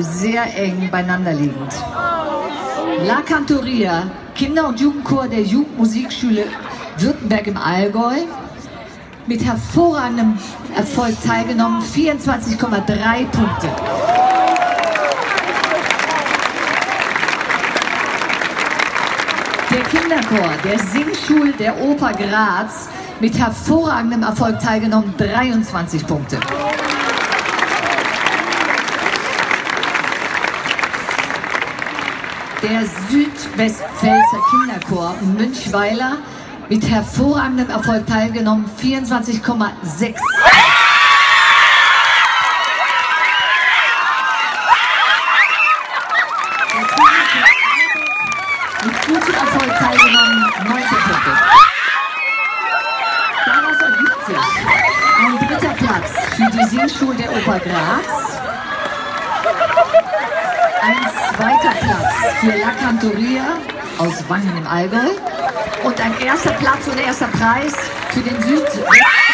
sehr eng beieinander liegend. La Cantoria, Kinder- und Jugendchor der Jugendmusikschule Württemberg im Allgäu, mit hervorragendem Erfolg teilgenommen, 24,3 Punkte. Der Kinderchor der Singschule der Oper Graz, mit hervorragendem Erfolg teilgenommen, 23 Punkte. Der Südwestpfälzer Kinderchor Münchweiler, mit hervorragendem Erfolg teilgenommen, 24,6. Mit gutem Erfolg teilgenommen, 19 Punkte. Daraus ergibt sich ein dritter Platz für die Singschule der Oper Graz, ein zweiter Platz für La Cantoria aus Wangen im Allgäu und ein erster Platz und erster Preis für den Südwestpfälzer